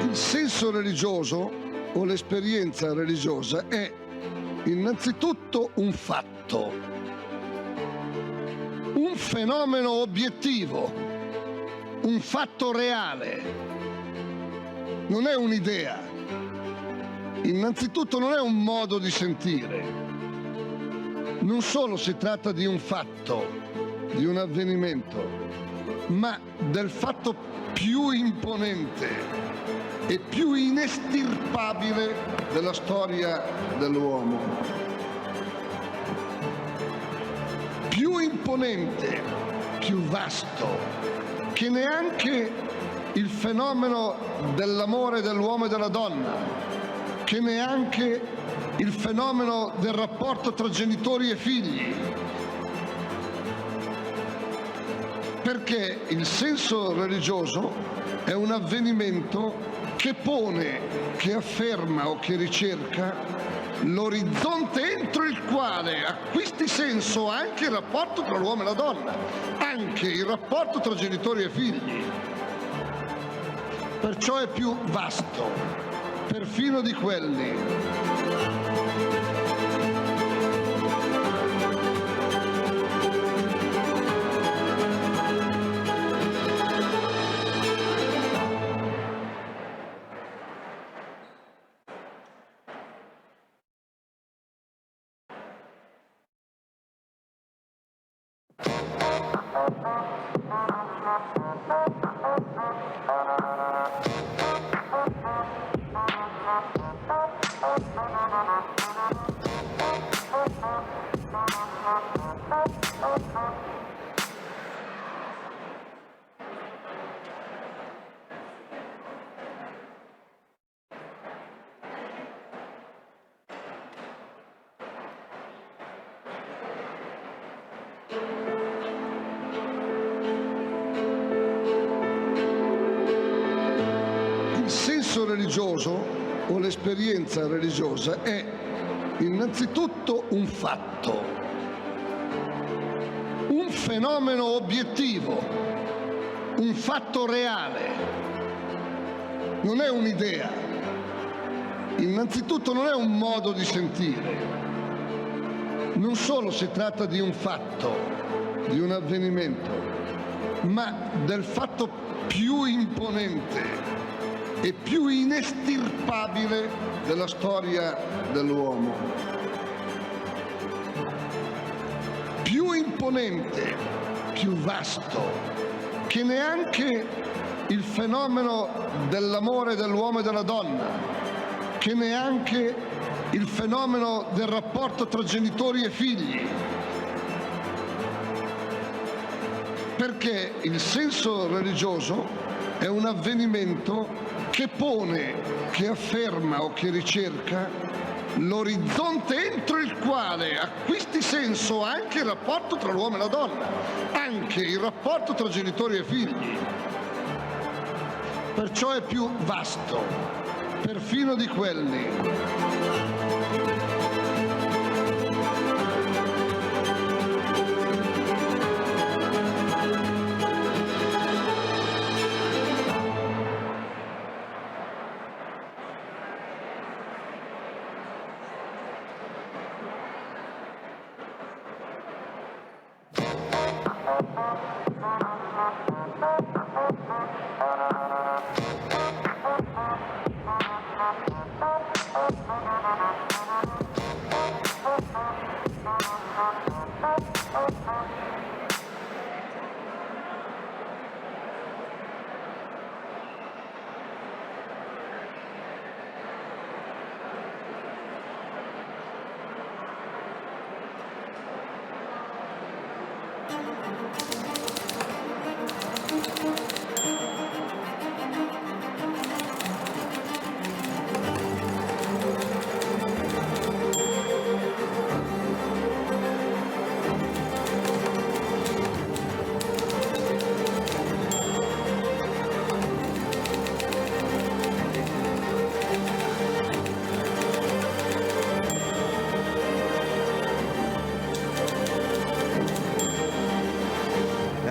Il senso religioso o l'esperienza religiosa è innanzitutto un fatto, un fenomeno obiettivo, un fatto reale, non è un'idea, innanzitutto non è un modo di sentire, non solo si tratta di un fatto, di un avvenimento, ma del fatto più imponente e più inestirpabile della storia dell'uomo. Più imponente, più vasto, che neanche il fenomeno dell'amore dell'uomo e della donna, che neanche il fenomeno del rapporto tra genitori e figli. Perché il senso religioso è un avvenimento che pone, che afferma o che ricerca l'orizzonte entro il quale acquisti senso anche il rapporto tra l'uomo e la donna, anche il rapporto tra genitori e figli. Perciò è più vasto, perfino di quelli. Il senso religioso o l'esperienza religiosa è innanzitutto un fatto, un fenomeno obiettivo, un fatto reale, non è un'idea, innanzitutto non è un modo di sentire, non solo si tratta di un fatto, di un avvenimento, ma del fatto più imponente e più inestirpabile della storia dell'uomo. Più imponente, più vasto, che neanche il fenomeno dell'amore dell'uomo e della donna, che neanche il fenomeno del rapporto tra genitori e figli. Perché il senso religioso è un avvenimento che pone, che afferma o che ricerca l'orizzonte entro il quale acquisti senso anche il rapporto tra l'uomo e la donna, anche il rapporto tra genitori e figli. Perciò è più vasto, perfino di quelli.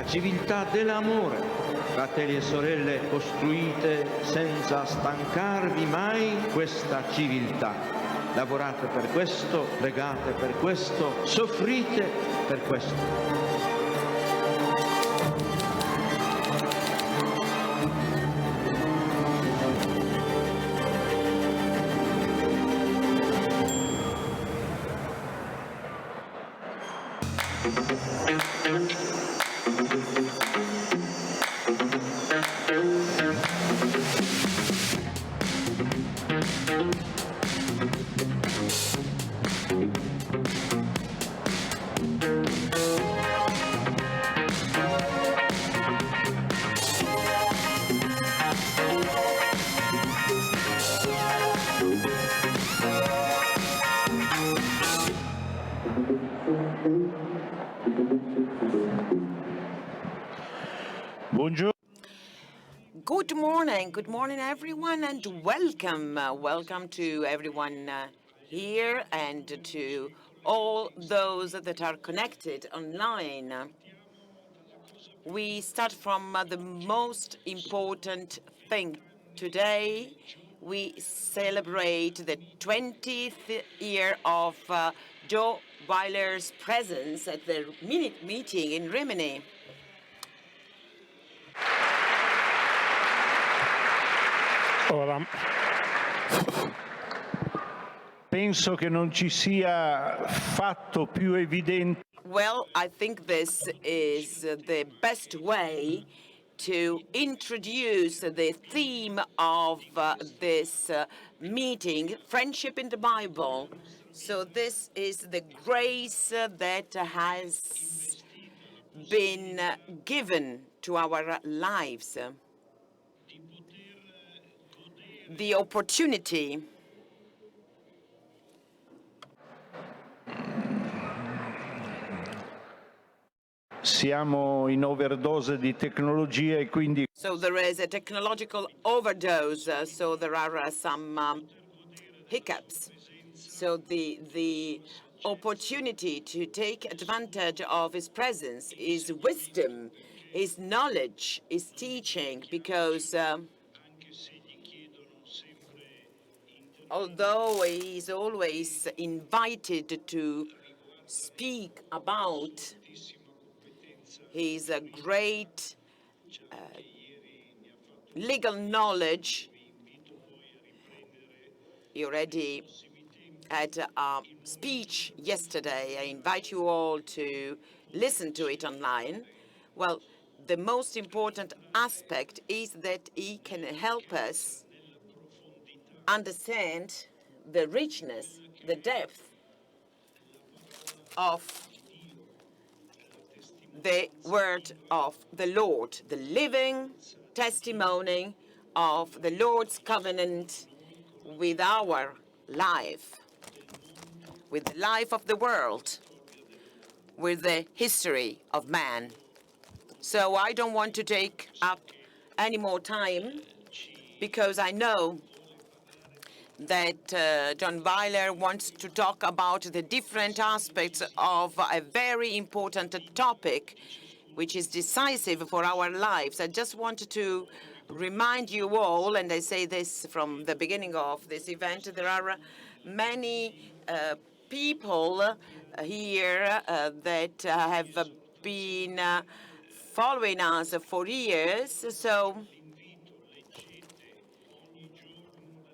la civiltà dell'amore. Fratelli e sorelle, costruite senza stancarvi mai questa civiltà. Lavorate per questo, pregate per questo, soffrite per questo. Good morning, everyone, and welcome. Welcome to everyone here and to all those that are connected online. We start from the most important thing. Today, we celebrate the 20th year of Joe Weiler's presence at the meeting in Rimini. Ora, penso che non ci sia fatto più evidente. Well, I think this is the best way to introduce the theme of this meeting, Friendship in the Bible. So this is the grace that has been given to our lives. The opportunity Siamo in overdose di tecnologia e quindi So there is a technological overdose, so there are some hiccups. So the opportunity to take advantage of his presence, his wisdom, his knowledge, his teaching, because although he's always invited to speak about his great legal knowledge, he already had a speech yesterday. I invite you all to listen to it online. Well, the most important aspect is that he can help us understand the richness, the depth of the word of the Lord, the living testimony of the Lord's covenant with our life, with the life of the world, with the history of man. So I don't want to take up any more time, because I know that John Weiler wants to talk about the different aspects of a very important topic, which is decisive for our lives. I just wanted to remind you all, and I say this from the beginning of this event, there are many people here that have been following us for years. So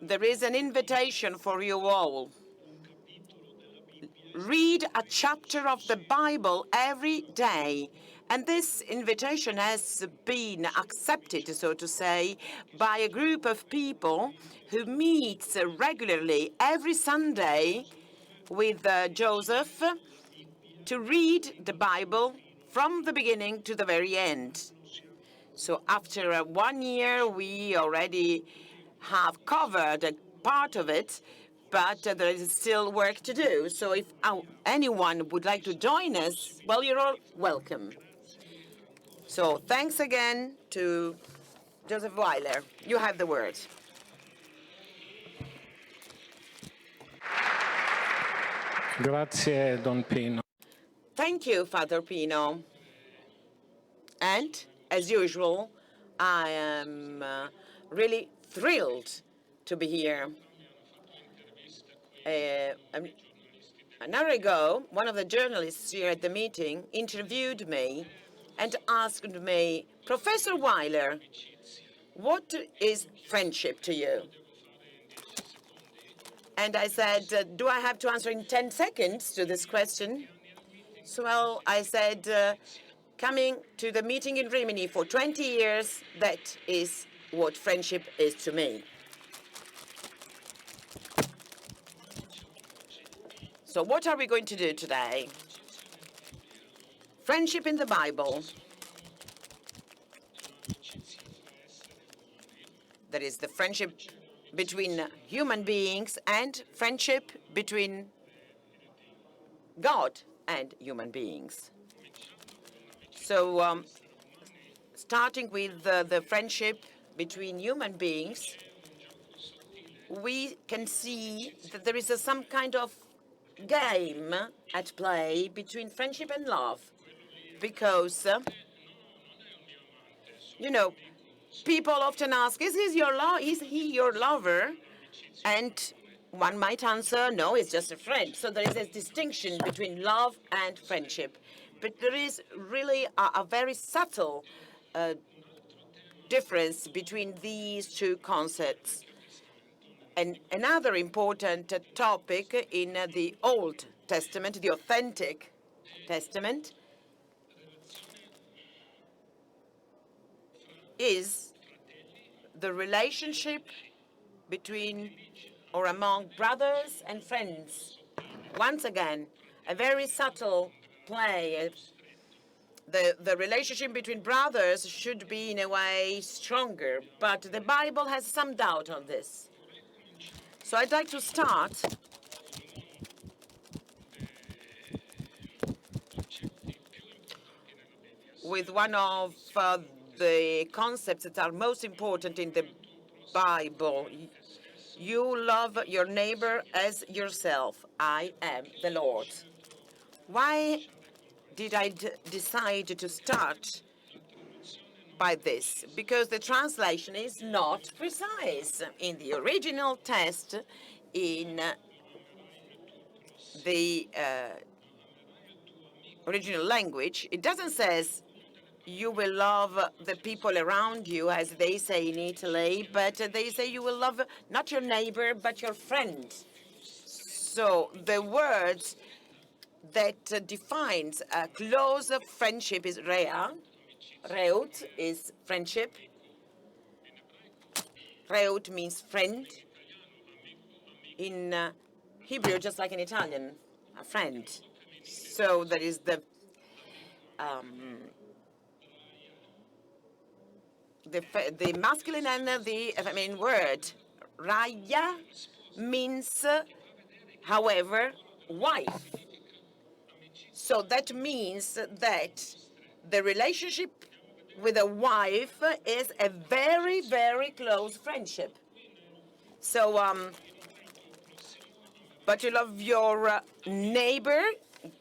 there is an invitation for you all. Read a chapter of the Bible every day. And this invitation has been accepted, so to say, by a group of people who meets regularly every Sunday with Joseph to read the Bible from the beginning to the very end. So after 1 year, we already have covered a part of it, but there is still work to do. So if anyone would like to join us, well, you're all welcome. So thanks again to Joseph Weiler. You have the word. Grazie, Don Pino. Thank you, Father Pino. And, as usual, I am really thrilled to be here. An hour ago, one of the journalists here at the meeting interviewed me and asked me, Professor Weiler, what is friendship to you? And I said, do I have to answer in 10 seconds to this question? So, well, I said, coming to the meeting in Rimini for 20 years, that is what friendship is to me. So what are we going to do today? Friendship in the Bible. That is the friendship between human beings and friendship between God and human beings. So starting with the friendship between human beings, we can see that there is some kind of game at play between friendship and love. Because, you know, people often ask, is he your lover? And one might answer, no, it's just a friend. So there is a distinction between love and friendship. But there is really a very subtle difference between these two concepts. And another important topic in the Old Testament, the authentic Testament, is the relationship between or among brothers and friends. Once again, a very subtle play. The relationship between brothers should be, in a way, stronger, but the Bible has some doubt on this. So I'd like to start with one of the concepts that are most important in the Bible. You love your neighbor as yourself. I am the Lord. Why did I decide to start by this? Because the translation is not precise. In the original text, in the original language, it doesn't say you will love the people around you, as they say in Italy, but they say you will love not your neighbor, but your friend. So the word that defines a close friendship is rea. Reut is friendship. Reut means friend. In Hebrew, just like in Italian, a friend. So that is the masculine and the feminine word. Raya means, however, wife. So that means that the relationship with a wife is a very, very close friendship. So, but you love your neighbor,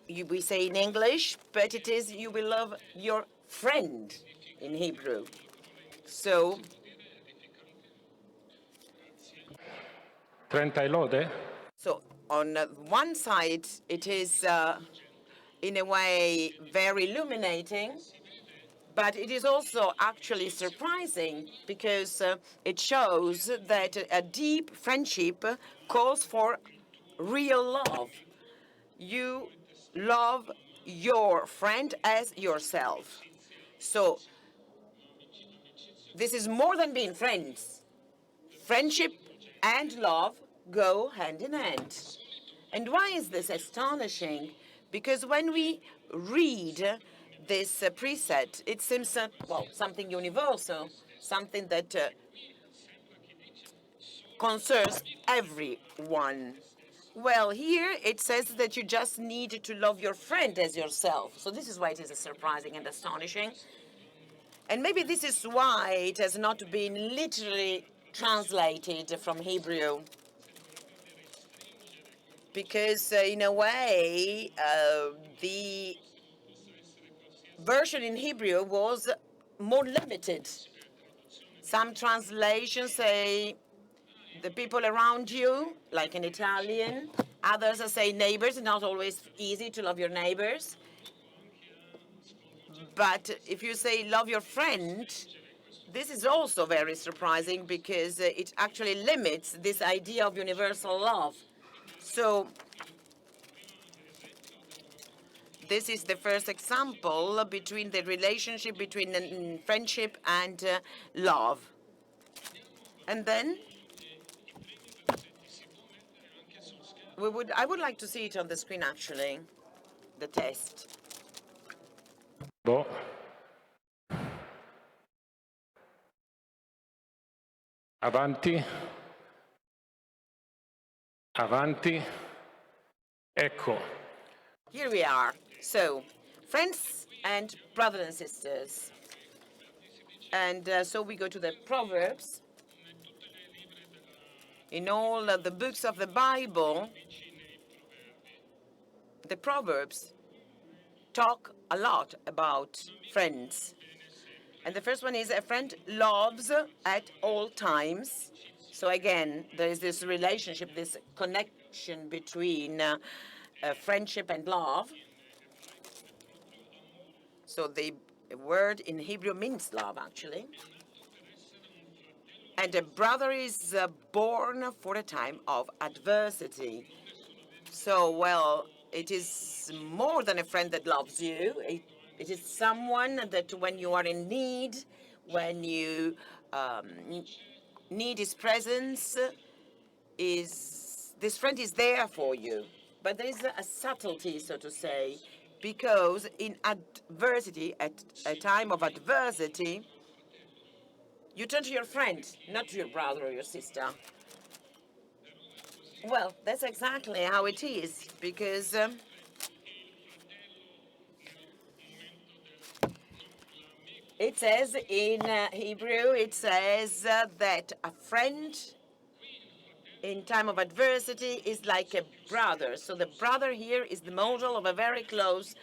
we say in English, but it is you will love your friend in Hebrew. So, 30 lode? So on one side, it is in a way very illuminating, but it is also actually surprising because it shows that a deep friendship calls for real love. You love your friend as yourself. So this is more than being friends. Friendship and love go hand in hand. And why is this astonishing? Because when we read this precept, it seems, well, something universal, something that concerns everyone. Well, here it says that you just need to love your friend as yourself. So this is why it is surprising and astonishing. And maybe this is why it has not been literally translated from Hebrew. Because in a way, the version in Hebrew was more limited. Some translations say the people around you, like in Italian. Others say neighbors. It's not always easy to love your neighbors. But if you say love your friend, this is also very surprising because it actually limits this idea of universal love. So this is the first example between the relationship between friendship and love. And then I would like to see it on the screen actually, the test. Avanti. Avanti. Ecco. Here we are. So, friends and brothers and sisters. And so we go to the Proverbs. In all the books of the Bible, the Proverbs talk a lot about friends. And the first one is, a friend loves at all times. So again, there is this relationship, this connection between friendship and love. So the word in Hebrew means love, actually. And a brother is born for a time of adversity. So, well, it is more than a friend that loves you. It is someone that when you are in need, when you need his presence, this friend is there for you. But there is a subtlety, so to say, because in adversity, at a time of adversity, you turn to your friend, not to your brother or your sister. Well, that's exactly how it is, because it says in Hebrew, it says that a friend in time of adversity is like a brother. So the brother here is the model of a very close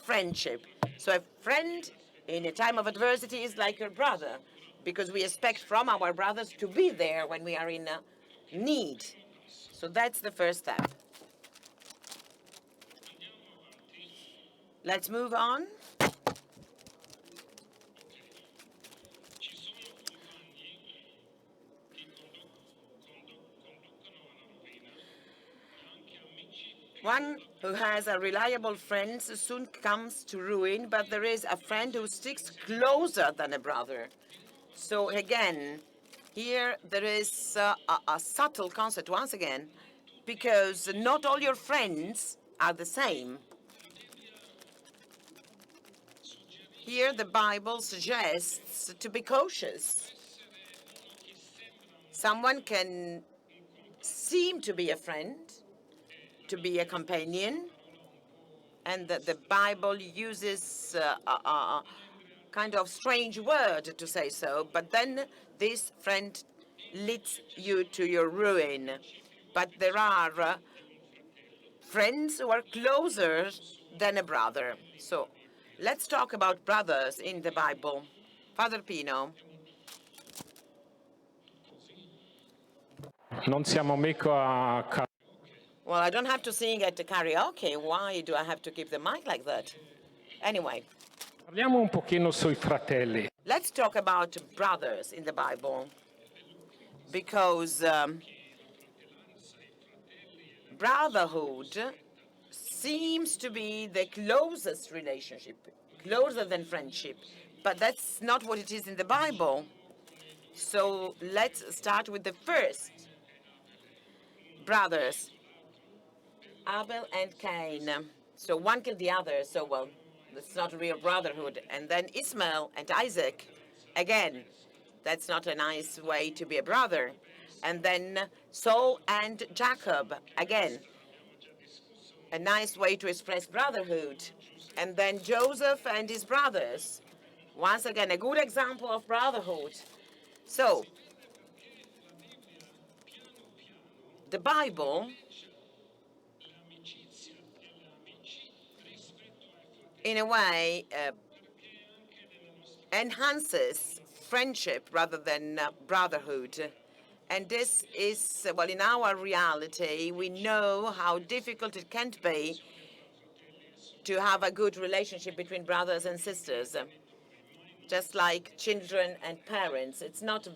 friendship. So a friend in a time of adversity is like your brother, because we expect from our brothers to be there when we are in need. So that's the first step. Let's move on. One who has a reliable friend soon comes to ruin, but there is a friend who sticks closer than a brother. So again, here there is a subtle concept once again, because not all your friends are the same. Here the Bible suggests to be cautious. Someone can seem to be a friend, to be a companion, and that the Bible uses a kind of strange word to say so, but then this friend leads you to your ruin. But there are friends who are closer than a brother. So let's talk about brothers in the Bible. Father Pino. Non siamo mica a... Well, I don't have to sing at the karaoke. Why do I have to keep the mic like that? Anyway. Parliamo un pochino sui fratelli. Let's talk about brothers in the Bible, because brotherhood seems to be the closest relationship, closer than friendship, but that's not what it is in the Bible. So let's start with the first brothers, Abel and Cain. So one killed the other, so well, that's not a real brotherhood. And then Ishmael and Isaac, again, that's not a nice way to be a brother. And then Saul and Jacob, again, a nice way to express brotherhood. And then Joseph and his brothers, once again, a good example of brotherhood. So, the Bible in a way enhances friendship rather than brotherhood. And this is, well, in our reality, we know how difficult it can be to have a good relationship between brothers and sisters. Just like children and parents, it's not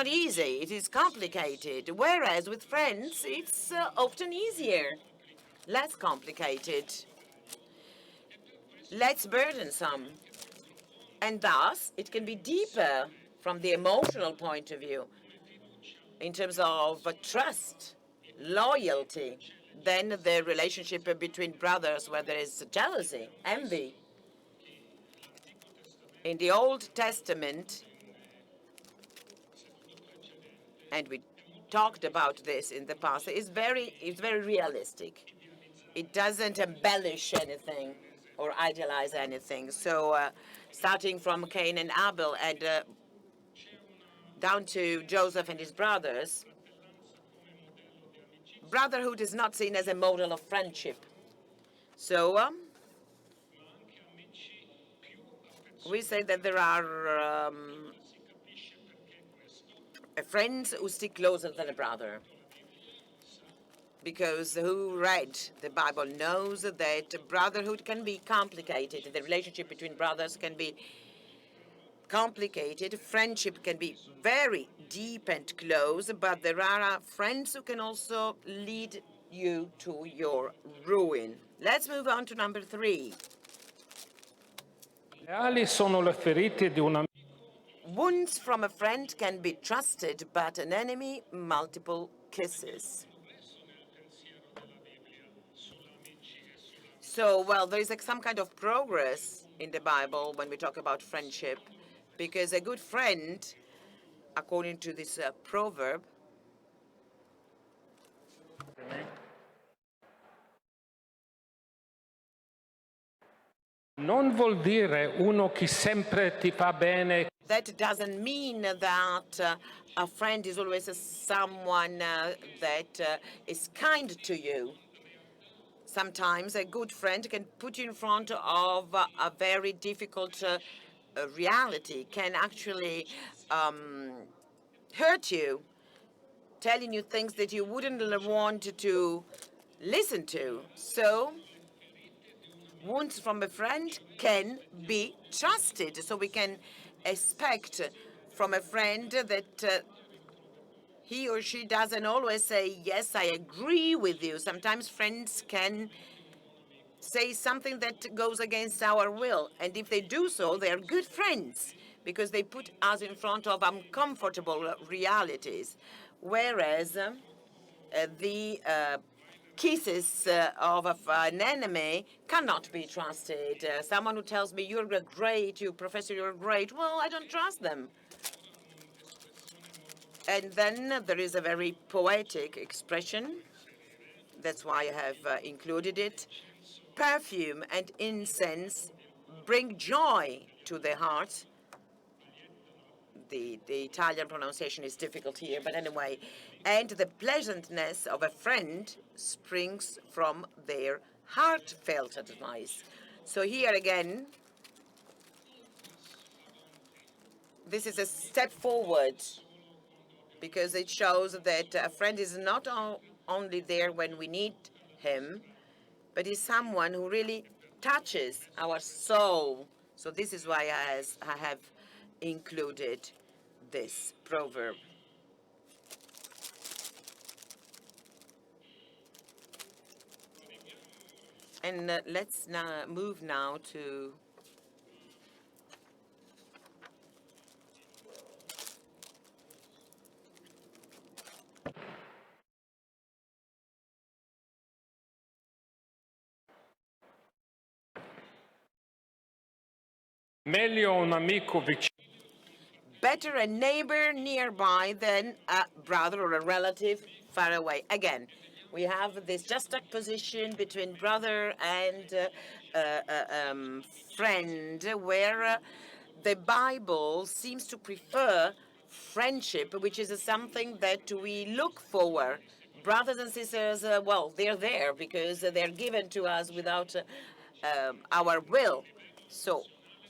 easy, it is complicated. Whereas with friends, it's often easier, less complicated, less burdensome. And thus, it can be deeper from the emotional point of view, in terms of trust, loyalty, than the relationship between brothers where there is jealousy, envy. In the Old Testament, and we talked about this in the past, it's very realistic. It doesn't embellish anything or idealize anything. So starting from Cain and Abel and down to Joseph and his brothers, brotherhood is not seen as a model of friendship. So we say that there are friends who stick closer than a brother, because who read the Bible knows that brotherhood can be complicated. The relationship between brothers can be complicated. Friendship can be very deep and close, but there are friends who can also lead you to your ruin. Let's move on to number 3. Leali sono le ferite di una... Wounds from a friend can be trusted, but an enemy, multiple kisses. So, well, there is some kind of progress in the Bible when we talk about friendship, because a good friend, according to this proverb, Non vuol dire uno che sempre ti fa bene. that doesn't mean that a friend is always someone that is kind to you. Sometimes a good friend can put you in front of a very difficult reality, can actually hurt you, telling you things that you wouldn't want to listen to. So wounds from a friend can be trusted. So we can expect from a friend that he or she doesn't always say, yes, I agree with you. Sometimes friends can say something that goes against our will. And if they do so, they are good friends because they put us in front of uncomfortable realities. Whereas the kisses of an enemy cannot be trusted. Someone who tells me, you're great, you professor, you're great, well, I don't trust them. And then there is a very poetic expression. That's why I have included it. Perfume and incense bring joy to the heart. The Italian pronunciation is difficult here, but anyway. And the pleasantness of a friend springs from their heartfelt advice. So here again, this is a step forward, because it shows that a friend is not only there when we need him, but is someone who really touches our soul. So this is why I have included this proverb. And let's now move to Meglio un amico vicino. better a neighbor nearby than a brother or a relative far away. Again, we have this juxtaposition between brother and friend, where the Bible seems to prefer friendship, which is something that we look for. Brothers and sisters, well, they're there because they're given to us without our will. So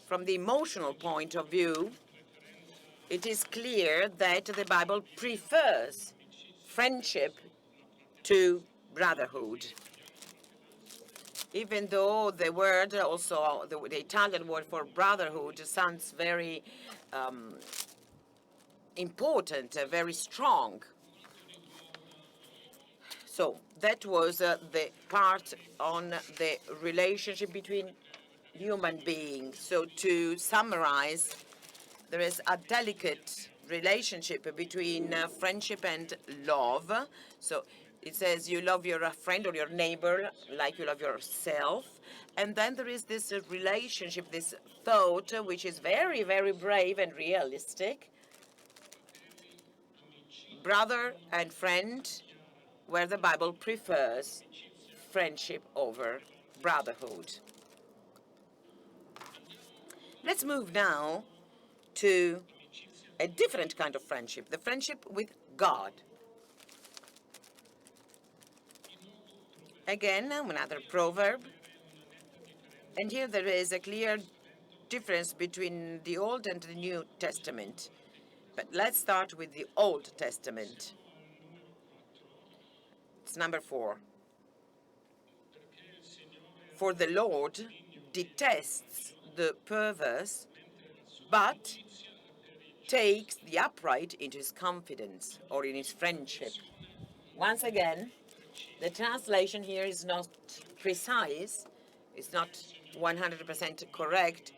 from the emotional point of view, it is clear that the Bible prefers friendship to brotherhood. Even though the word also, the Italian word for brotherhood sounds very important, very strong. So that was the part on the relationship between human beings. So to summarize, there is a delicate relationship between friendship and love. So it says you love your friend or your neighbor like you love yourself. And then there is this relationship, this thought, which is very, very brave and realistic. Brother and friend, where the Bible prefers friendship over brotherhood. Let's move now to a different kind of friendship, the friendship with God. Again, another proverb. And here there is a clear difference between the Old and the New Testament. But let's start with the Old Testament. It's number 4. For the Lord detests the perverse, but takes the upright into his confidence or in his friendship. Once again, the translation here is not precise, it's not 100% correct,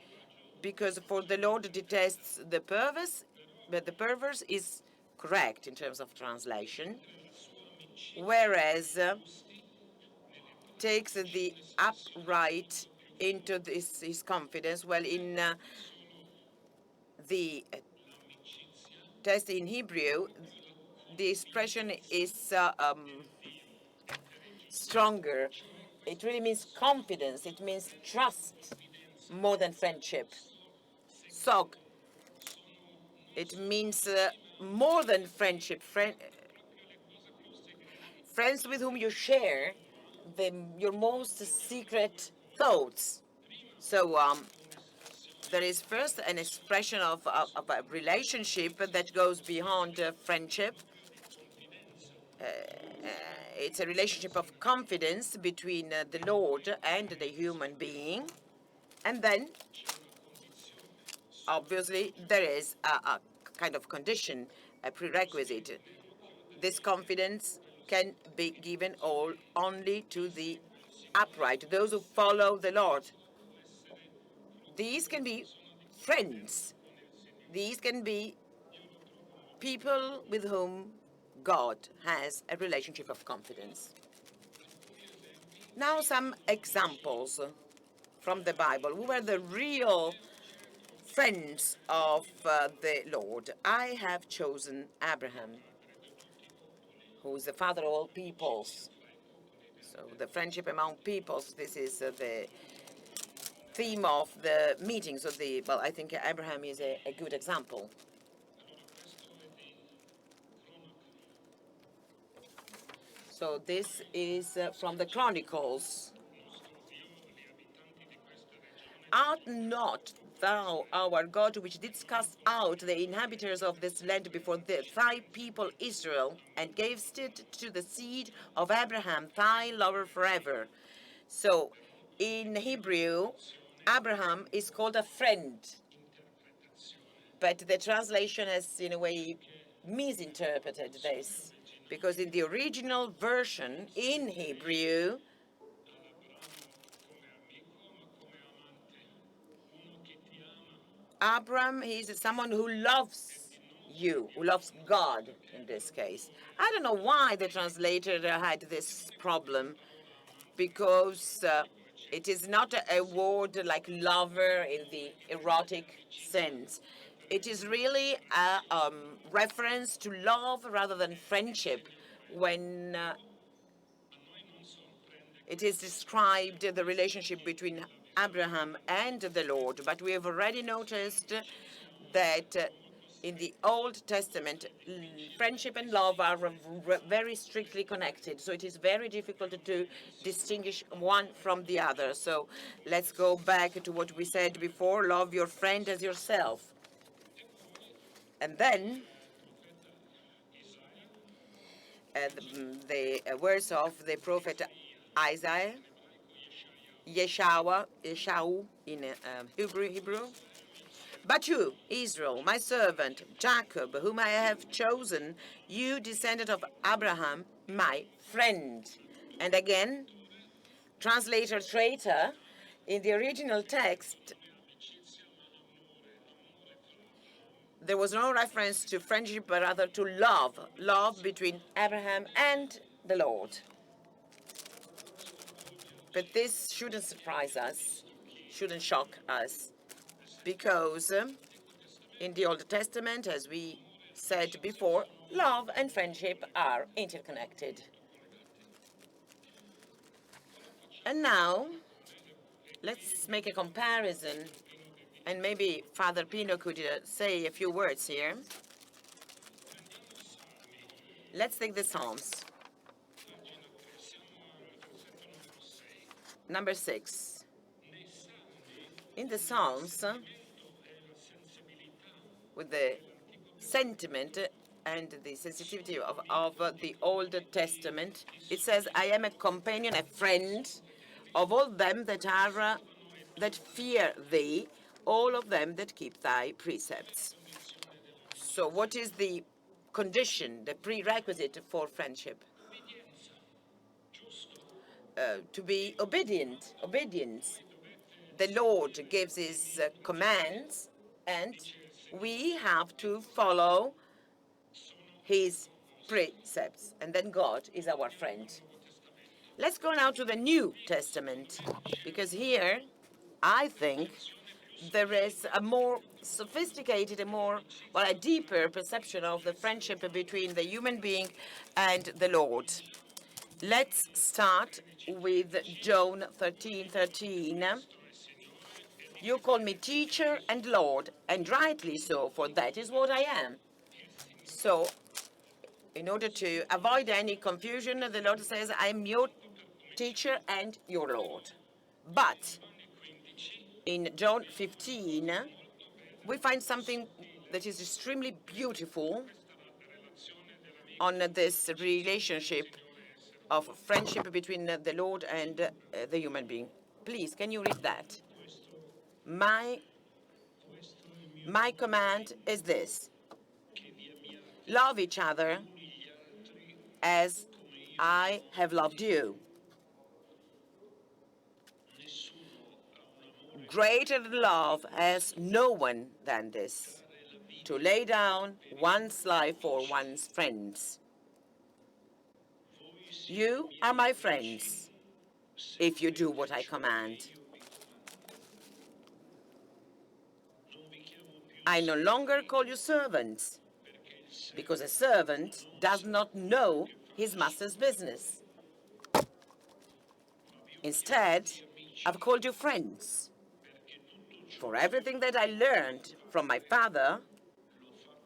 because for the Lord detests the perverse, but the perverse is correct in terms of translation, whereas takes the upright into his confidence. Well, in the text in Hebrew, the expression is stronger. It really means confidence. It means trust more than friendship. Sog. It means more than friendship. Friends with whom you share your most secret thoughts. So there is first an expression of a relationship that goes beyond friendship. It's a relationship of confidence between the Lord and the human being. And then, obviously, there is a kind of condition, a prerequisite. This confidence can be given only to the upright, those who follow the Lord. These can be friends. These can be people with whom God has a relationship of confidence. Now some examples from the Bible. Who were the real friends of the Lord? I have chosen Abraham, who is the father of all peoples. So the friendship among peoples, this is the theme of the meetings of the, well, I think Abraham is a good example. So this is from the Chronicles. Art not thou our God, which didst cast out the inhabitants of this land before thy people Israel, and gavest it to the seed of Abraham, thy lover forever. So in Hebrew, Abraham is called a friend. But the translation has, in a way, misinterpreted this. Because in the original version, in Hebrew, Abraham is someone who loves you, who loves God in this case. I don't know why the translator had this problem, because it is not a word like lover in the erotic sense. It is really a reference to love rather than friendship when it is described the relationship between Abraham and the Lord. But we have already noticed that In the Old Testament, friendship and love are very strictly connected, so it is very difficult to distinguish one from the other. So let's go back to what we said before: love your friend as yourself. And then the words of the prophet Isaiah, Yeshau in Hebrew. But you, Israel, my servant, Jacob, whom I have chosen, you descendant of Abraham, my friend. And again, translator traitor, in the original text, there was no reference to friendship, but rather to love between Abraham and the Lord. But this shouldn't surprise us, shouldn't shock us, because in the Old Testament, as we said before, love and friendship are interconnected. And now, let's make a comparison, and maybe Father Pino could say a few words here. Let's take the Psalms. Number 6. In the Psalms, with the sentiment and the sensitivity of the Old Testament, it says, I am a companion, a friend of all them that are that fear thee, all of them that keep thy precepts. So what is the condition, the prerequisite for friendship? To be obedient. Obedience. The Lord gives his commands, and we have to follow his precepts, and then God is our friend. Let's go now to the New Testament, because here I think there is a more sophisticated, a deeper perception of the friendship between the human being and the Lord. Let's start with John 13:13. You call me teacher and Lord, and rightly so, for that is what I am. So, in order to avoid any confusion, the Lord says, I am your teacher and your Lord. But in John 15, we find something that is extremely beautiful on this relationship of friendship between the Lord and the human being. Please, can you read that? My command is this: love each other as I have loved you. Greater love has no one than this, to lay down one's life for one's friends. You are my friends if you do what I command. I no longer call you servants, because a servant does not know his master's business. Instead, I've called you friends, for everything that I learned from my Father,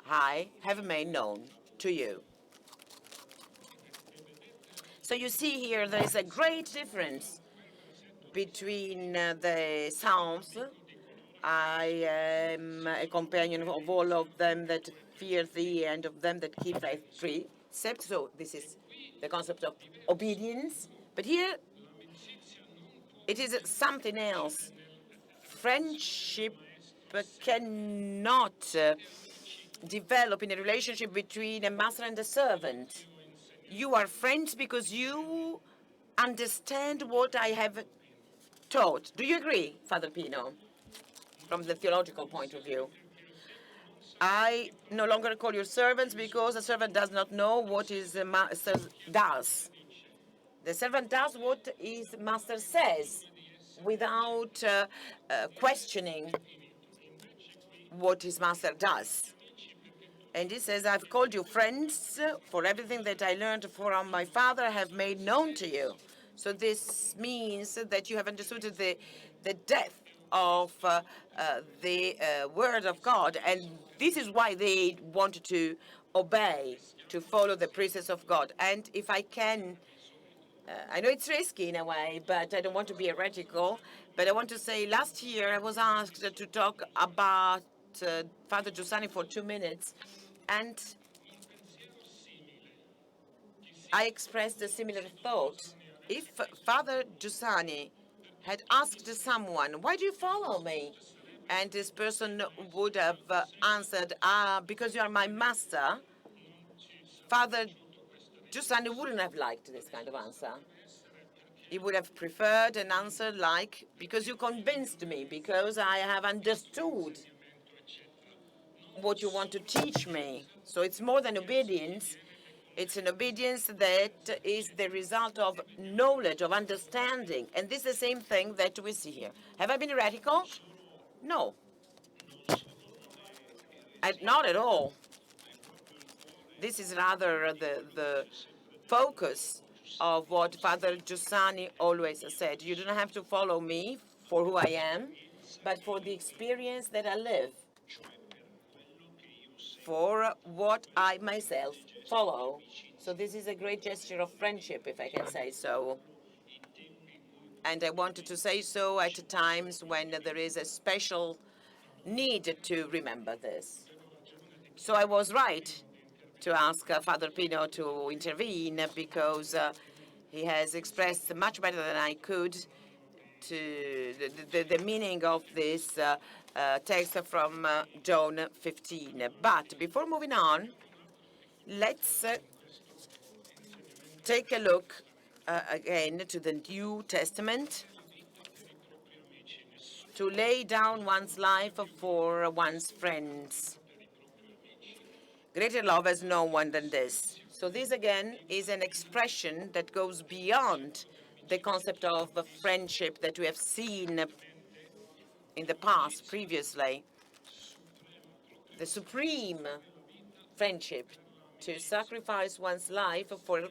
I have made known to you. So you see here, there is a great difference between the Psalms. I am a companion of all of them that fear thee and of them that keep thy precepts. So this is the concept of obedience. But here, it is something else. Friendship cannot develop in a relationship between a master and a servant. You are friends because you understand what I have taught. Do you agree, Father Pino, from the theological point of view? I no longer call you servants because a servant does not know what his master does. The servant does what his master says without questioning what his master does. And he says, I've called you friends, for everything that I learned from my Father I have made known to you. So this means that you have understood the depth of the Word of God, and this is why they wanted to obey, to follow the precepts of God. And if I can, I know it's risky in a way, but I don't want to be heretical, but I want to say last year I was asked to talk about Father Giussani for 2 minutes, and I expressed a similar thought. If Father Giussani had asked someone, why do you follow me? And this person would have answered, because you are my master, Father Giussani wouldn't have liked this kind of answer. He would have preferred an answer like, because you convinced me, because I have understood what you want to teach me. So it's more than obedience. It's an obedience that is the result of knowledge, of understanding. And this is the same thing that we see here. Have I been heretical? No. Not at all. This is rather the focus of what Father Giussani always said. You don't have to follow me for who I am, but for the experience that I live, for what I myself follow. So this is a great gesture of friendship, if I can say so. And I wanted to say so at times when there is a special need to remember this. So I was right to ask Father Pino to intervene, because he has expressed much better than I could to the meaning of this text from John 15. But before moving on, let's take a look again to the New Testament, to lay down one's life for one's friends. Greater love has no one than this. So this again is an expression that goes beyond the concept of friendship that we have seen in the past, previously. The supreme friendship, to sacrifice one's life for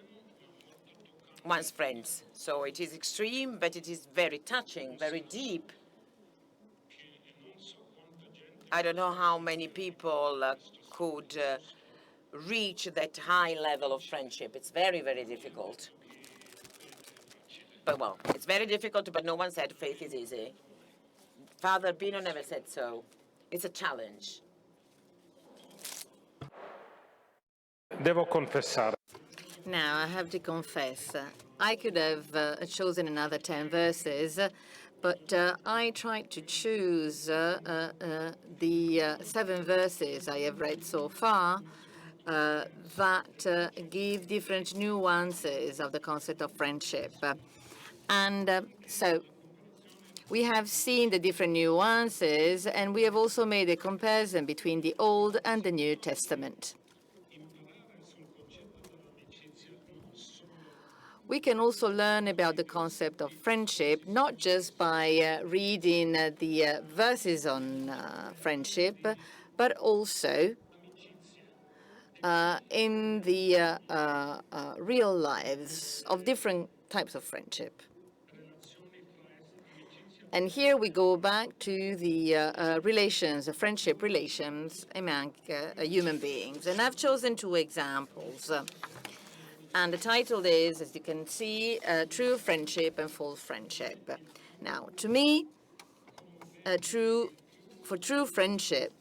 one's friends. So it is extreme, but it is very touching, very deep. I don't know how many people could reach that high level of friendship. It's very, very difficult. But well, it's very difficult, but no one said faith is easy. Father Pino never said so. It's a challenge. Devo confessare. Now, I have to confess, I could have chosen another 10 verses, but I tried to choose the 7 verses I have read so far that give different nuances of the concept of friendship. And so we have seen the different nuances, and we have also made a comparison between the Old and the New Testament. We can also learn about the concept of friendship, not just by reading the verses on friendship, but also in the real lives of different types of friendship. And here we go back to the relations, the friendship relations among human beings. And I've chosen 2 examples. And the title is, as you can see, True Friendship and False Friendship. Now, to me, for true friendship,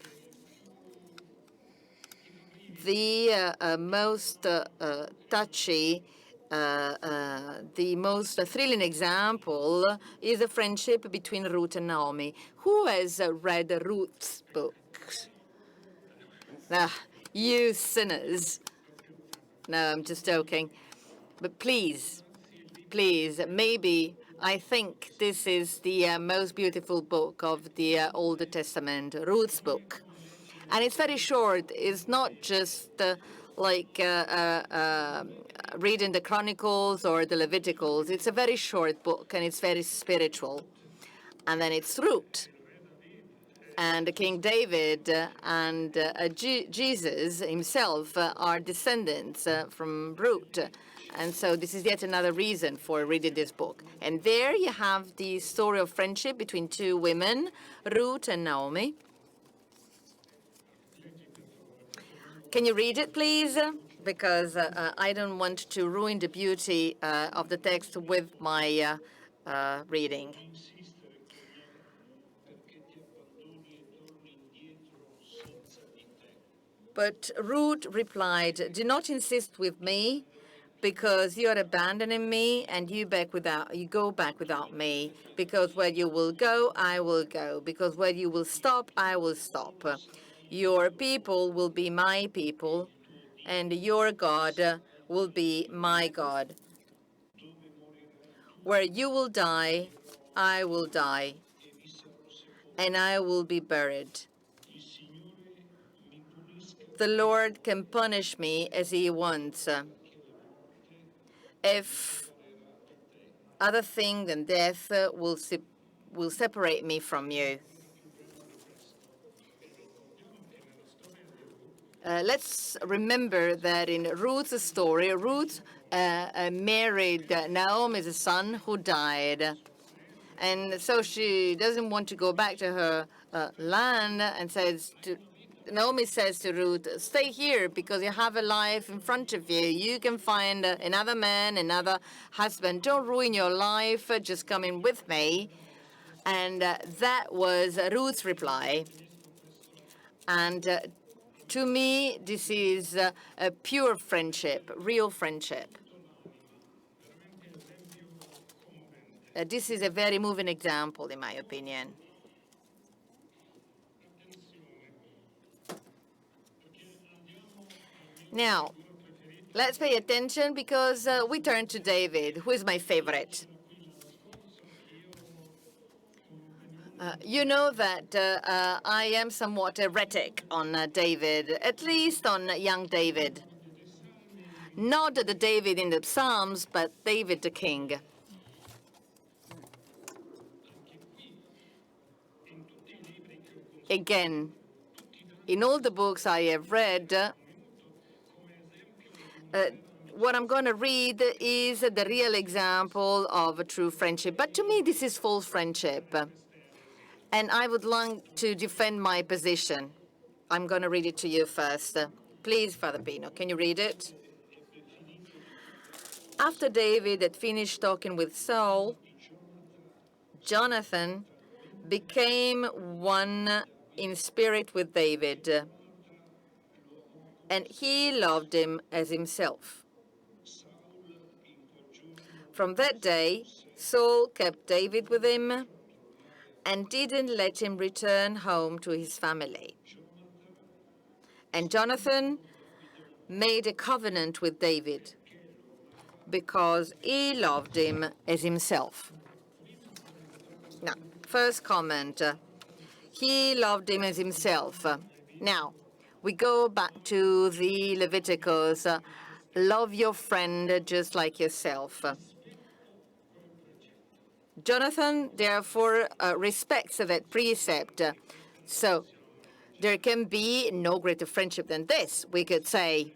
the most touchy, the most thrilling example is the friendship between Ruth and Naomi. Who has read Ruth's books? You sinners. No, I'm just joking. But please, maybe I think this is the most beautiful book of the Old Testament, Ruth's book. And it's very short. It's not just like reading the Chronicles or the Leviticals. It's a very short book, and it's very spiritual. And then it's Ruth. And King David and Jesus himself are descendants from Ruth. And so this is yet another reason for reading this book. And there you have the story of friendship between two women, Ruth and Naomi. Can you read it, please? Because I don't want to ruin the beauty of the text with my reading. But Ruth replied, "Do not insist with me, because you are abandoning me, and you go back without me. Because where you will go, I will go. Because where you will stop, I will stop. Your people will be my people, and your God will be my God. Where you will die, I will die, and I will be buried. The Lord can punish me as he wants. If other thing than death will separate me from you." Let's remember that in Ruth's story, Ruth married Naomi's son who died. And so she doesn't want to go back to her land, and Naomi says to Ruth, "Stay here because you have a life in front of you. You can find another man, another husband. Don't ruin your life. Just come in with me." And that was Ruth's reply. And to me, this is a pure friendship, real friendship. This is a very moving example, in my opinion. Now, let's pay attention because we turn to David, who is my favorite. You know that I am somewhat erratic on David, at least on young David. Not the David in the Psalms, but David the king. Again, in all the books I have read, what I'm going to read is the real example of a true friendship. But to me, this is false friendship. And I would like to defend my position. I'm going to read it to you first. Please, Father Pino, can you read it? After David had finished talking with Saul, Jonathan became one in spirit with David, and he loved him as himself. From that day, Saul kept David with him and didn't let him return home to his family. And Jonathan made a covenant with David because he loved him as himself. Now, first comment, he loved him as himself. Now, we go back to the Leviticus, love your friend just like yourself. Jonathan, therefore, respects that precept. So there can be no greater friendship than this, we could say,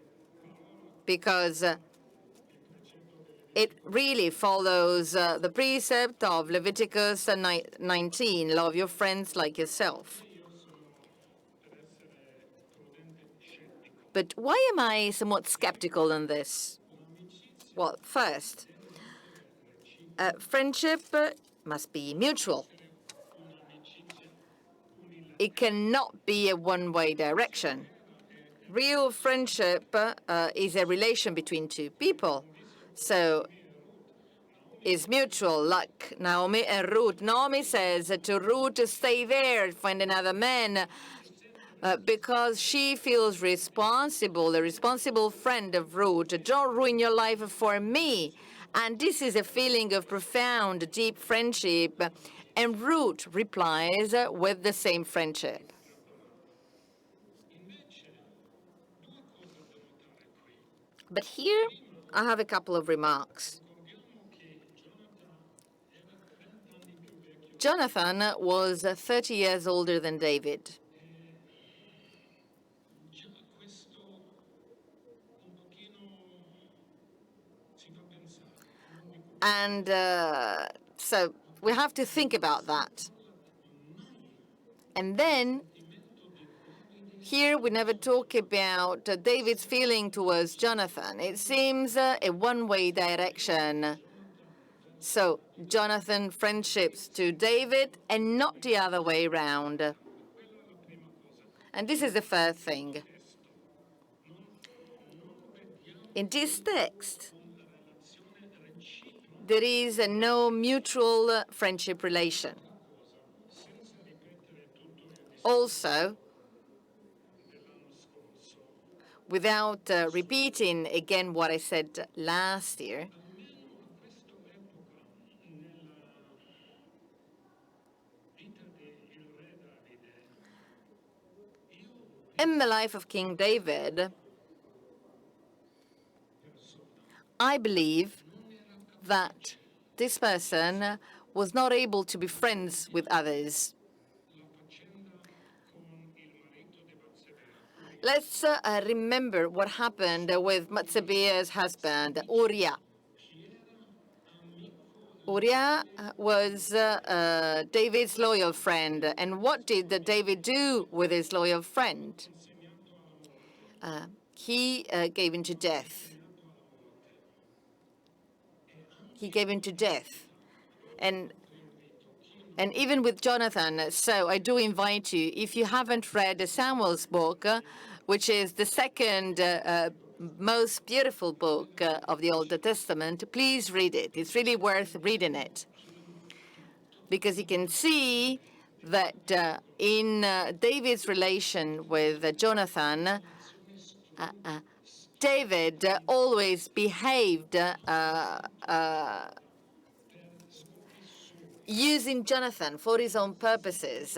because it really follows the precept of Leviticus 19, love your friends like yourself. But why am I somewhat skeptical on this? Well, first, friendship must be mutual. It cannot be a one-way direction. Real friendship is a relation between two people. So it's mutual, like Naomi and Ruth. Naomi says to Ruth to stay there, find another man, because she feels responsible, a responsible friend of Ruth. Don't ruin your life for me. And this is a feeling of profound, deep friendship. And Ruth replies with the same friendship. But here I have a couple of remarks. Jonathan was 30 years older than David. And so we have to think about that. And then here we never talk about David's feeling towards Jonathan. It seems a one-way direction. So Jonathan friendships to David and not the other way around. And this is the first thing. In this text, there is no mutual friendship relation. Also, without repeating again what I said last year, in the life of King David, I believe that this person was not able to be friends with others. Let's remember what happened with Matzebea's husband, Uriah. Uriah was David's loyal friend. And what did David do with his loyal friend? He gave him to death. He gave him to death. And even with Jonathan, so I do invite you, if you haven't read Samuel's book, which is the second most beautiful book of the Old Testament, please read it. It's really worth reading it. Because you can see that in David's relation with Jonathan, David always behaved using Jonathan for his own purposes.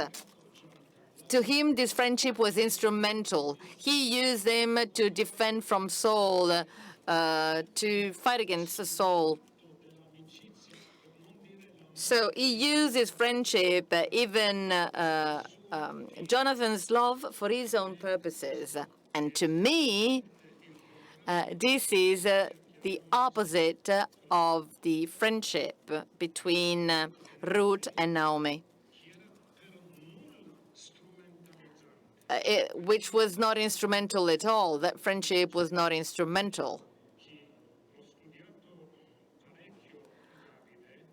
To him, this friendship was instrumental. He used him to defend from Saul, to fight against Saul. So he used his friendship, even Jonathan's love, for his own purposes. And to me, this is the opposite of the friendship between Ruth and Naomi, which was not instrumental at all. That friendship was not instrumental.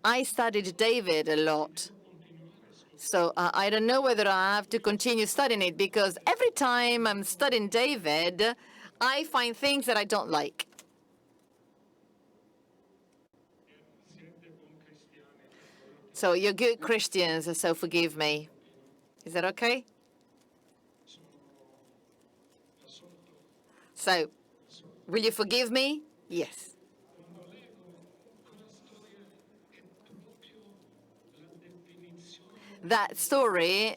I studied David a lot, so I don't know whether I have to continue studying it, because every time I'm studying David, I find things that I don't like. So you're good Christians, so forgive me. Is that okay? So, will you forgive me? Yes. That story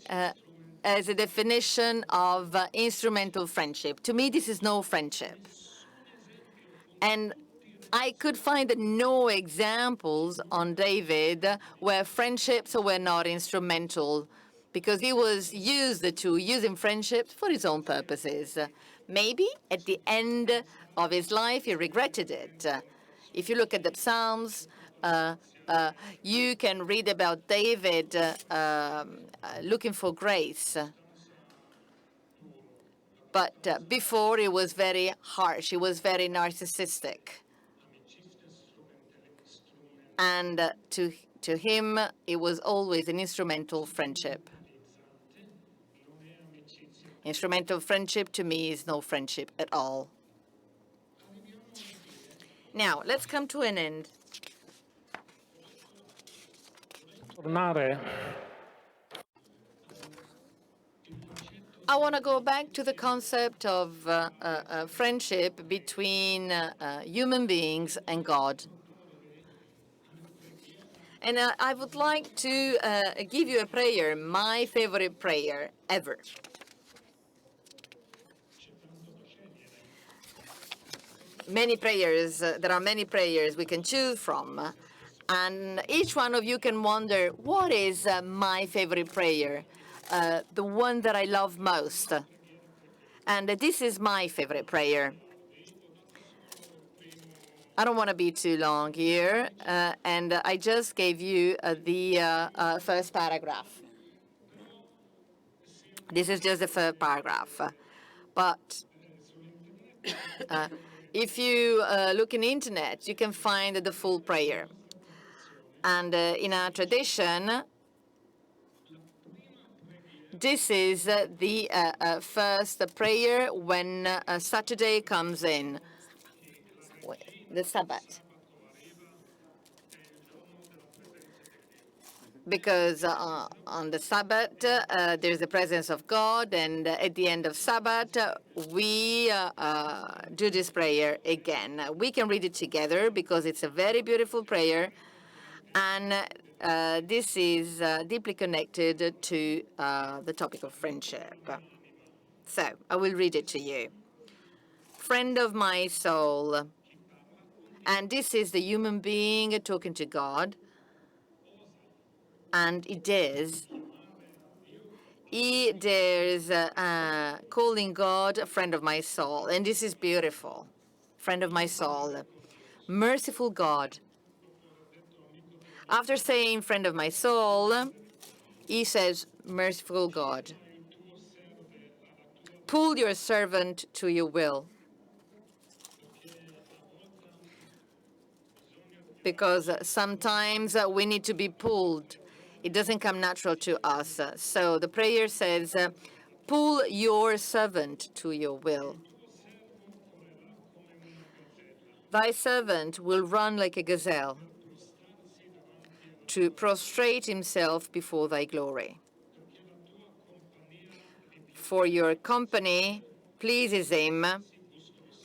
as a definition of instrumental friendship. To me, this is no friendship. And I could find no examples on David where friendships were not instrumental, because he was used to using friendships for his own purposes. Maybe at the end of his life, he regretted it. If you look at the Psalms, you can read about David looking for grace. But before, he was very harsh. He was very narcissistic. And to him, it was always an instrumental friendship. Instrumental friendship, to me, is no friendship at all. Now, let's come to an end. I want to go back to the concept of friendship between human beings and God. And I would like to give you a prayer, my favorite prayer ever. Many prayers, there are many prayers we can choose from. And each one of you can wonder, what is my favorite prayer? The one that I love most. And this is my favorite prayer. I don't want to be too long here, and I just gave you the first paragraph. This is just the first paragraph. But if you look in the internet, you can find the full prayer. And in our tradition, this is the first prayer when Saturday comes in, the Sabbath. Because on the Sabbath, there's the presence of God, and at the end of Sabbath, we do this prayer again. We can read it together because it's a very beautiful prayer, and this is deeply connected to the topic of friendship. So I will read it to you. Friend of my soul. And this is the human being talking to God. And he dares calling God a friend of my soul. And this is beautiful. Friend of my soul. Merciful God. After saying friend of my soul, he says, merciful God, pull your servant to your will. Because sometimes we need to be pulled. It doesn't come natural to us. So the prayer says, pull your servant to your will. Thy servant will run like a gazelle to prostrate himself before thy glory. For your company pleases him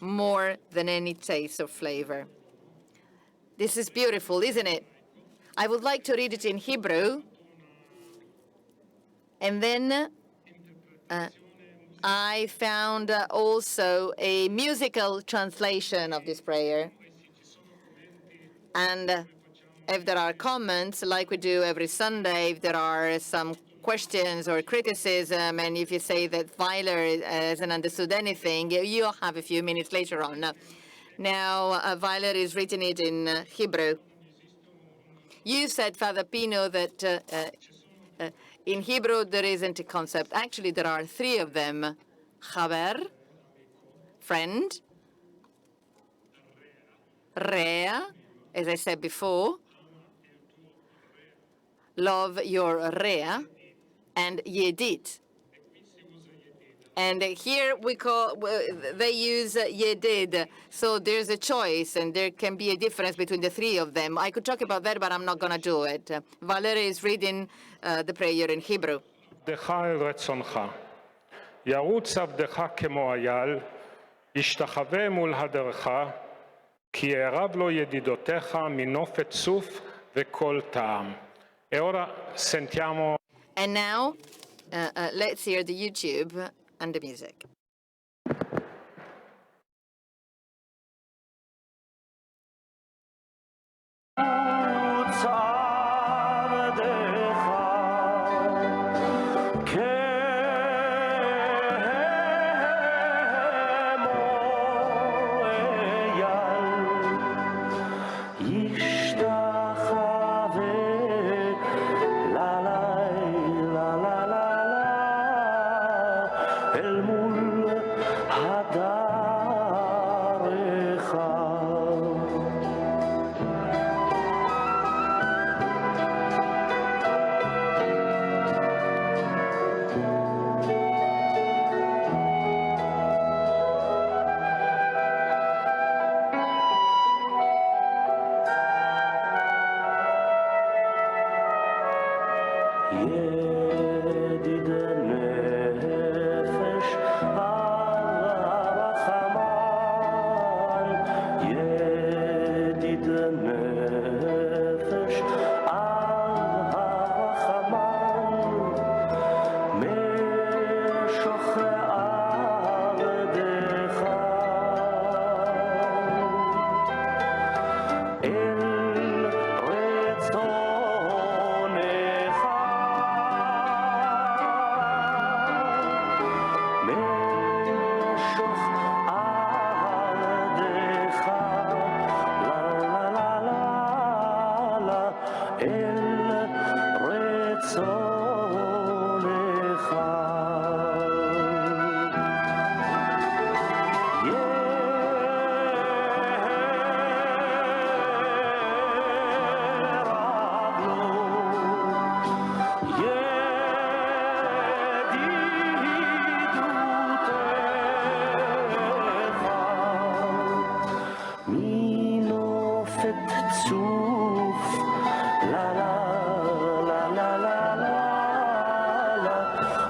more than any taste or flavor. This is beautiful, isn't it? I would like to read it in Hebrew, and then I found also a musical translation of this prayer. And if there are comments, like we do every Sunday, if there are some questions or criticism, and if you say that Weiler hasn't understood anything, you'll have a few minutes later on. Now, Weiler is written it in Hebrew. You said, Father Pino, that in Hebrew there isn't a concept. Actually, there are three of them. Chaver, friend. Rea, as I said before. Love your Rea. And Yedid. And here they use Yedid. So there's a choice, and there can be a difference between the three of them. I could talk about that, but I'm not going to do it. Valerie is reading the prayer in Hebrew. עבדך אל רצונך, ירוץ עבדך כמו אייל, ישתחווה מול הדרך, כי יערב לו ידידותיך מנופת צוף וכל טעם. E ora sentiamo. And now, let's hear the YouTube and the music.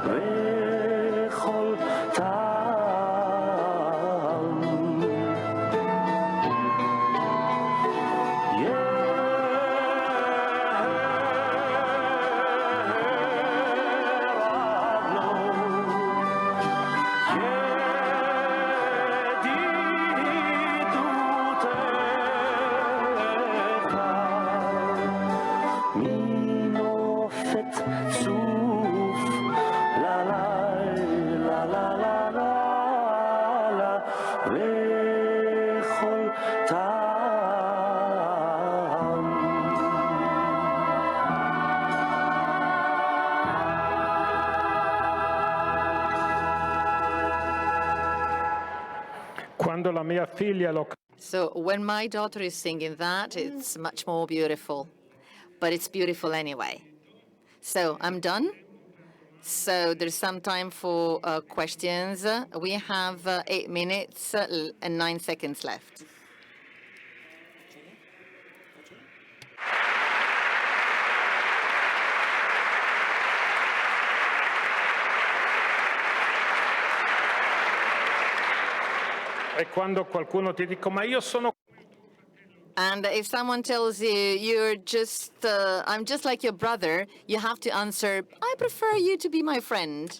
וכל טעם Quando la mia figlia lo So when my daughter is singing that, it's much more beautiful. But it's beautiful anyway. So I'm done. So there's some time for questions. We have 8 minutes and 9 seconds left. E quando qualcuno ti dice, ma io sono... And if someone tells you you're just, I'm just like your brother, you have to answer, I prefer you to be my friend.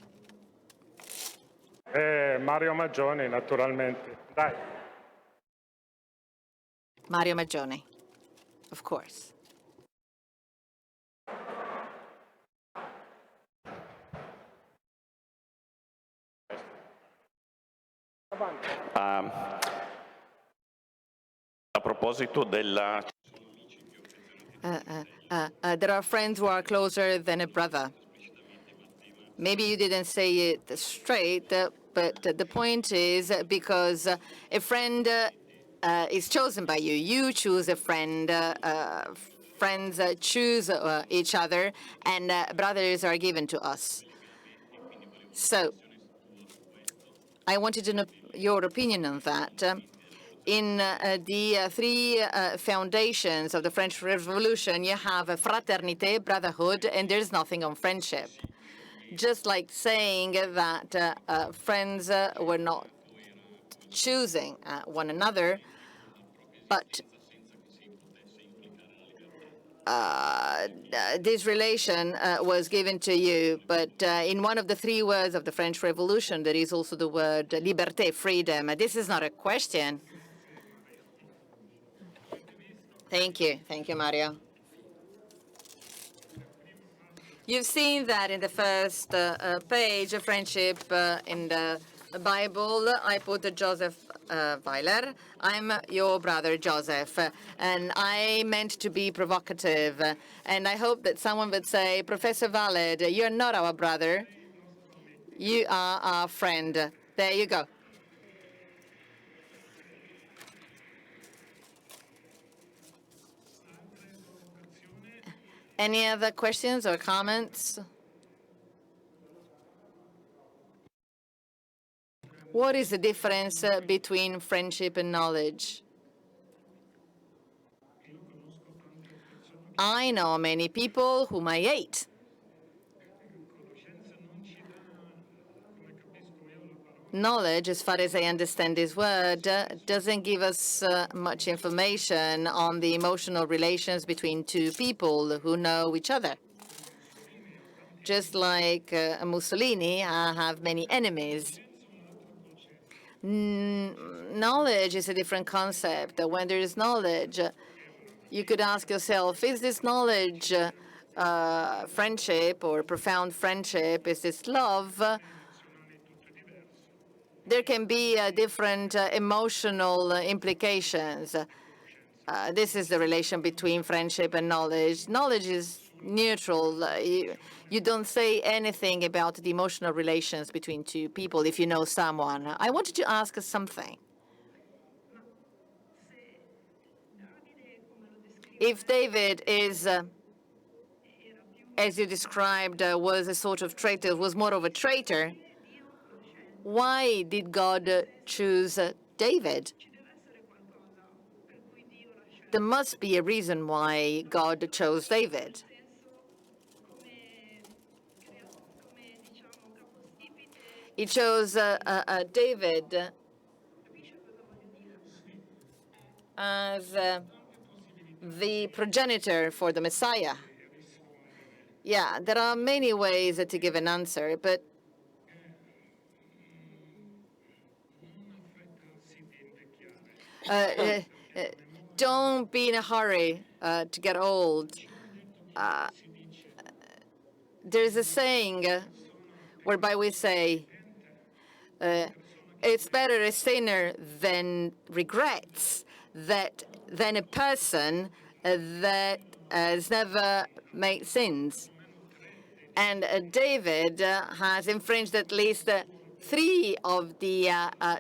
Mario Maggioni, naturalmente. Dai. Mario Maggioni, of course. A proposito della... There are friends who are closer than a brother. Maybe you didn't say it straight, but the point is because a friend is chosen by you. You choose a friend. Friends choose each other, and brothers are given to us. So I wanted to know your opinion on that. In the three foundations of the French Revolution, you have fraternité, brotherhood, and there's nothing on friendship. Just like saying that friends were not choosing one another, but this relation was given to you. But in one of the three words of the French Revolution, there is also the word liberté, freedom. This is not a question. Thank you. Thank you, Mario. You've seen that in the first page of friendship in the Bible. I put Joseph Weiler. I'm your brother, Joseph. And I meant to be provocative. And I hope that someone would say, Professor Valid, you're not our brother. You are our friend. There you go. Any other questions or comments? What is the difference between friendship and knowledge? I know many people whom I hate. Knowledge, as far as I understand this word, doesn't give us much information on the emotional relations between two people who know each other. Just like Mussolini, I have many enemies. Knowledge is a different concept. When there is knowledge, you could ask yourself, is this knowledge friendship or profound friendship? Is this love? There can be different emotional implications. This is the relation between friendship and knowledge. Knowledge is neutral. You don't say anything about the emotional relations between two people if you know someone. I wanted to ask something. If David is, as you described, was a sort of traitor, was more of a traitor, why did God choose David? There must be a reason why God chose David. He chose David as the progenitor for the Messiah. Yeah, there are many ways to give an answer, but don't be in a hurry to get old. There's a saying whereby we say, it's better a sinner than regrets than a person that has never made sins. And David has infringed at least 3 of the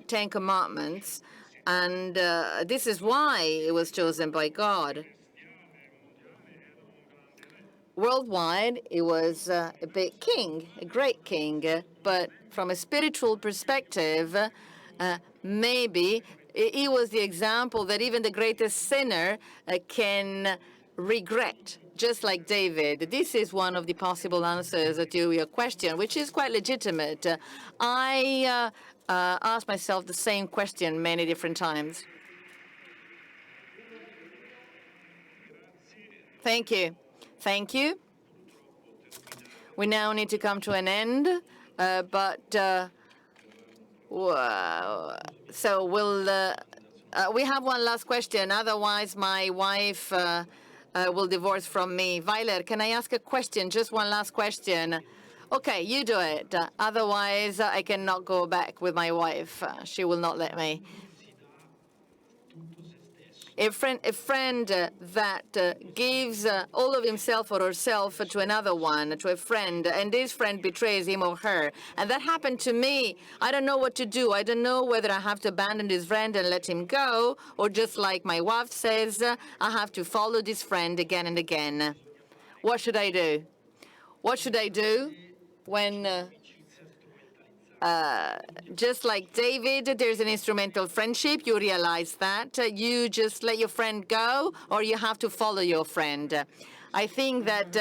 10 commandments, and this is why he was chosen by God. Worldwide, he was a big king, a great king, but from a spiritual perspective, maybe he was the example that even the greatest sinner can regret, just like David. This is one of the possible answers to your question, which is quite legitimate. I asked myself the same question many different times. Thank you. Thank you. We now need to come to an end, so we have one last question. Otherwise, my wife will divorce from me. Weiler, can I ask a question? Just one last question. Okay, you do it. Otherwise, I cannot go back with my wife. She will not let me. A friend that gives all of himself or herself to another one, to a friend, and this friend betrays him or her. And that happened to me. I don't know what to do. I don't know whether I have to abandon this friend and let him go, or just like my wife says, I have to follow this friend again and again. What should I do? What should I do when... just like David, there's an instrumental friendship. You realize that. You just let your friend go, or you have to follow your friend. I think that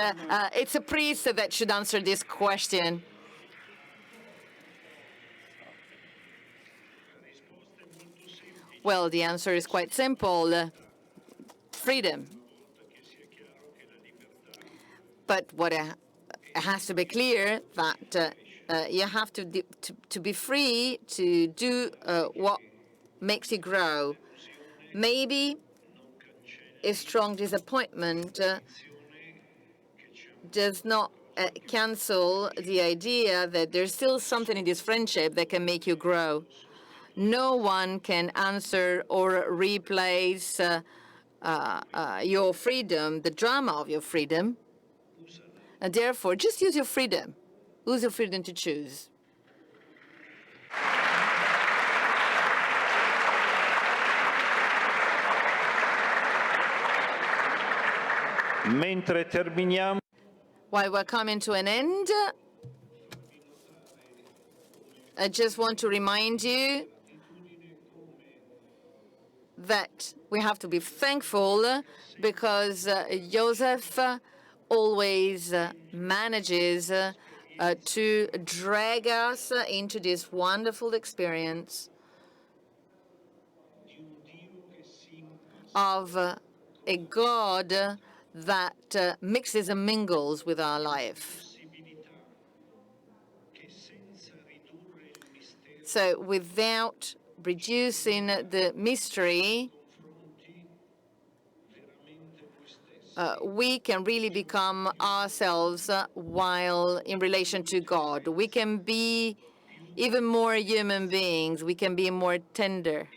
it's a priest that should answer this question. Well, the answer is quite simple. Freedom. But what has to be clear that you have to be free to do what makes you grow. Maybe a strong disappointment does not cancel the idea that there's still something in this friendship that can make you grow. No one can answer or replace your freedom, the drama of your freedom, and therefore just use your freedom. Use your freedom to choose. Mentre terminiamo. While we're coming to an end, I just want to remind you that we have to be thankful because Joseph always manages to drag us into this wonderful experience of a God that mixes and mingles with our life. So without reducing the mystery, we can really become ourselves while in relation to God. We can be even more human beings. We can be more tender.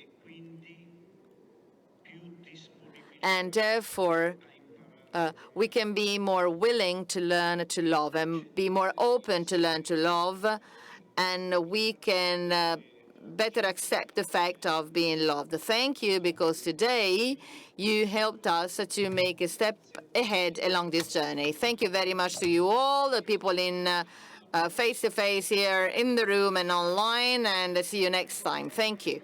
And therefore, we can be more willing to learn to love and be more open to learn to love. And we can better accept the fact of being loved. Thank you, because today you helped us to make a step ahead along this journey. Thank you very much to you all, the people in face-to-face here in the room and online, and see you next time. Thank you.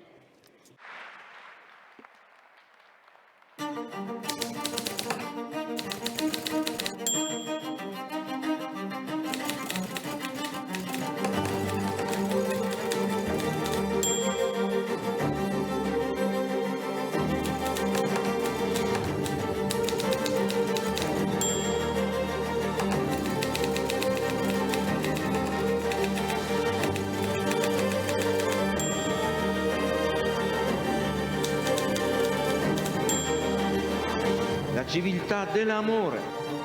la civiltà dell'amore.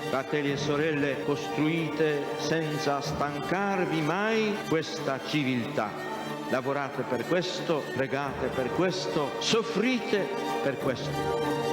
Fratelli e sorelle, costruite senza stancarvi mai questa civiltà. Lavorate per questo, pregate per questo, soffrite per questo.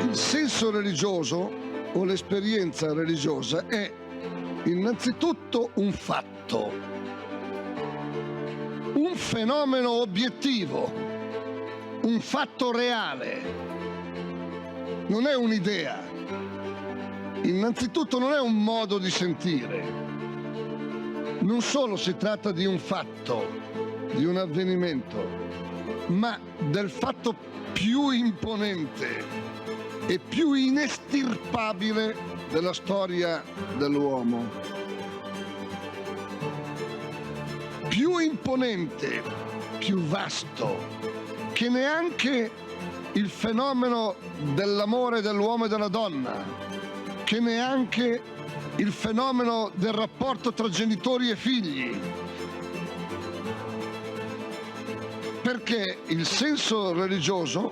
Il senso religioso o l'esperienza religiosa è innanzitutto un fatto, un fenomeno obiettivo, un fatto reale. Non è un'idea. Innanzitutto non è un modo di sentire. Non solo si tratta di un fatto, di un avvenimento, ma del fatto più imponente e più inestirpabile della storia dell'uomo. Più imponente, più vasto, che neanche il fenomeno dell'amore dell'uomo e della donna, che neanche il fenomeno del rapporto tra genitori e figli. Perché il senso religioso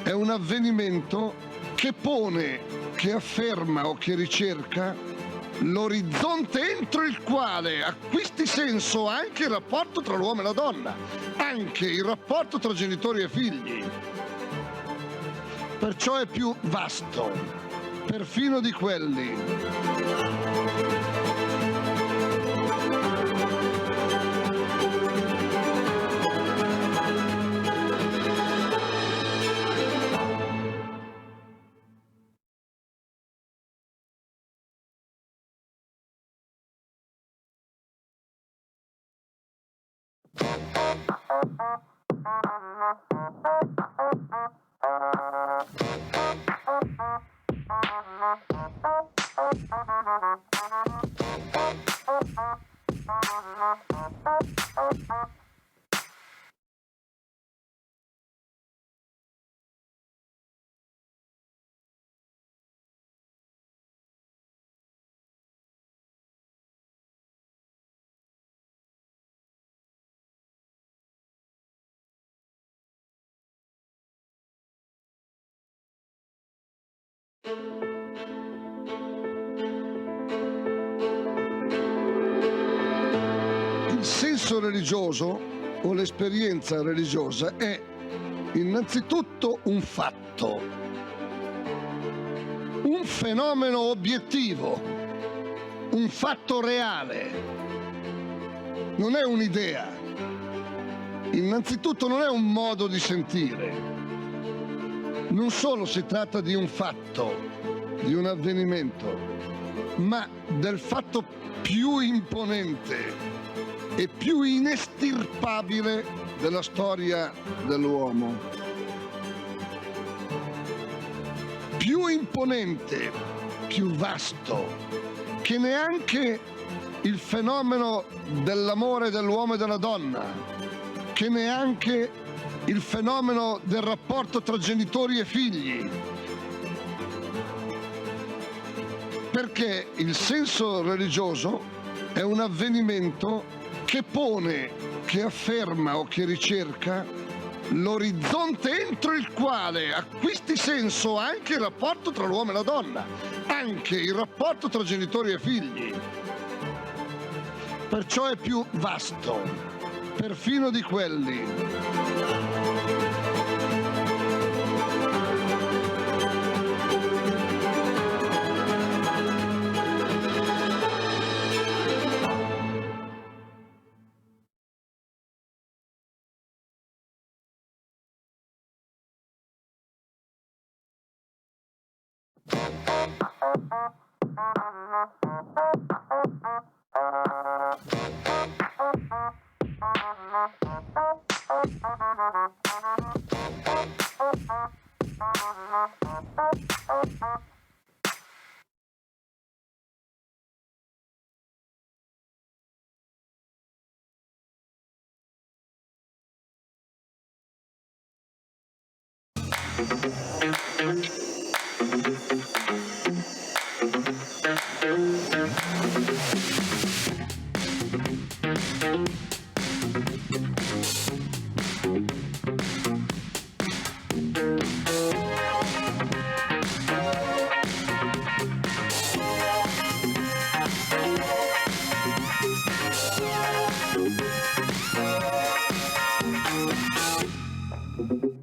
è un avvenimento che pone, che afferma o che ricerca l'orizzonte entro il quale acquisti senso anche il rapporto tra l'uomo e la donna, anche il rapporto tra genitori e figli. Perciò è più vasto, perfino di quelli. Il senso religioso o l'esperienza religiosa è innanzitutto un fatto, un fenomeno obiettivo, un fatto reale. Non è un'idea. Innanzitutto non è un modo di sentire. Non solo si tratta di un fatto, di un avvenimento, ma del fatto più imponente e più inestirpabile della storia dell'uomo. Più imponente, più vasto, che neanche il fenomeno dell'amore dell'uomo e della donna, che neanche il fenomeno del rapporto tra genitori e figli. Perché il senso religioso è un avvenimento che pone, che afferma o che ricerca l'orizzonte entro il quale acquisti senso anche il rapporto tra l'uomo e la donna, anche il rapporto tra genitori e figli. Perciò è più vasto, perfino di quelli. Thank you.